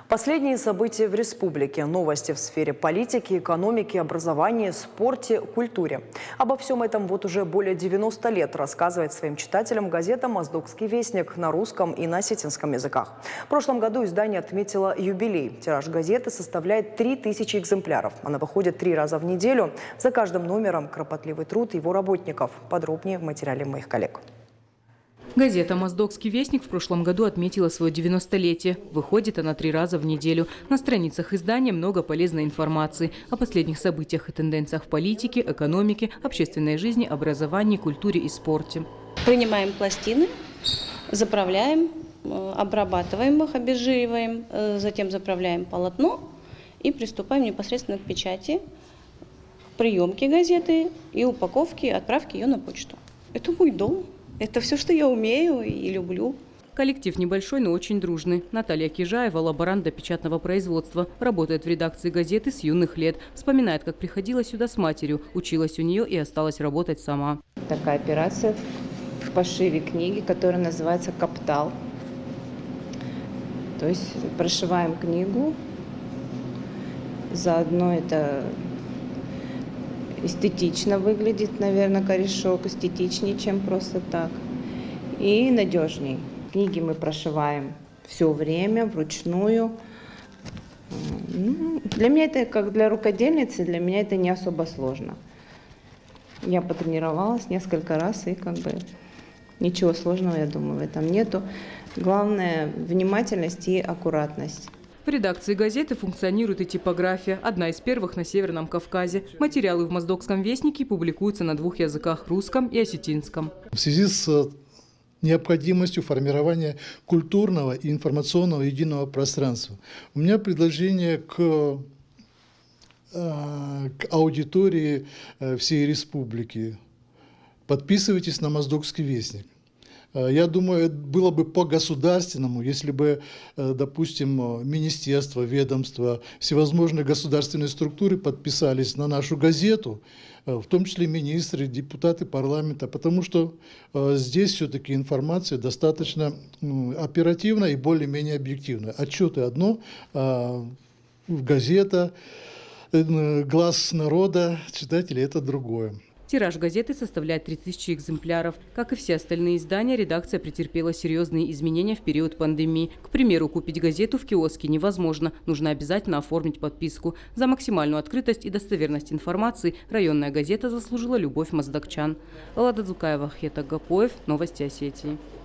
Последние события в республике, новости в сфере политики, экономики, образования, спорте, культуре. Обо всем этом вот уже более 90 лет рассказывает своим читателям газета «Моздокский вестник» на русском и на осетинском языках. В прошлом году издание отметило юбилей. Тираж газеты составляет 3000 экземпляров. Она выходит 3 раза в неделю. За каждым номером кропотливый труд его работников. Подробнее в материале моих коллег. Газета «Моздокский вестник» в прошлом году отметила свое 90-летие. Выходит она 3 раза в неделю. На страницах издания много полезной информации о последних событиях и тенденциях в политике, экономике, общественной жизни, образовании, культуре и спорте. Принимаем пластины, заправляем, обрабатываем их, обезжириваем, затем заправляем полотно и приступаем непосредственно к печати, приемке газеты и упаковке, отправке ее на почту. Это мой дом. Это все, что я умею и люблю. Коллектив небольшой, но очень дружный. Наталья Кижаева, лаборант до печатного производства. Работает в редакции газеты с юных лет. Вспоминает, как приходила сюда с матерью. Училась у нее и осталась работать сама. Такая операция в пошиве книги, которая называется «Каптал». То есть прошиваем книгу. Заодно это эстетично выглядит, наверное, корешок, эстетичнее, чем просто так. И надежней. Книги мы прошиваем все время, вручную. Для меня это, как для рукодельницы, для меня это не особо сложно. Я потренировалась несколько раз, и ничего сложного, я думаю, в этом нету. Главное – внимательность и аккуратность. В редакции газеты функционирует и типография, одна из первых на Северном Кавказе. Материалы в «Моздокском вестнике» публикуются на 2 языках – русском и осетинском. В связи с необходимостью формирования культурного и информационного единого пространства, у меня предложение к аудитории всей республики. Подписывайтесь на «Моздокский вестник». Я думаю, это было бы по-государственному, если бы, допустим, министерства, ведомства, всевозможные государственные структуры подписались на нашу газету, в том числе министры, депутаты парламента, потому что здесь все-таки информация достаточно оперативная и более-менее объективная. Отчеты одно, газета, глаз народа, читателей – это другое. Тираж газеты составляет 3000 экземпляров. Как и все остальные издания, редакция претерпела серьезные изменения в период пандемии. К примеру, купить газету в киоске невозможно. Нужно обязательно оформить подписку. За максимальную открытость и достоверность информации районная газета заслужила любовь моздокчан. Лада Дзукаева, Хета Гапоев. Новости Осетии.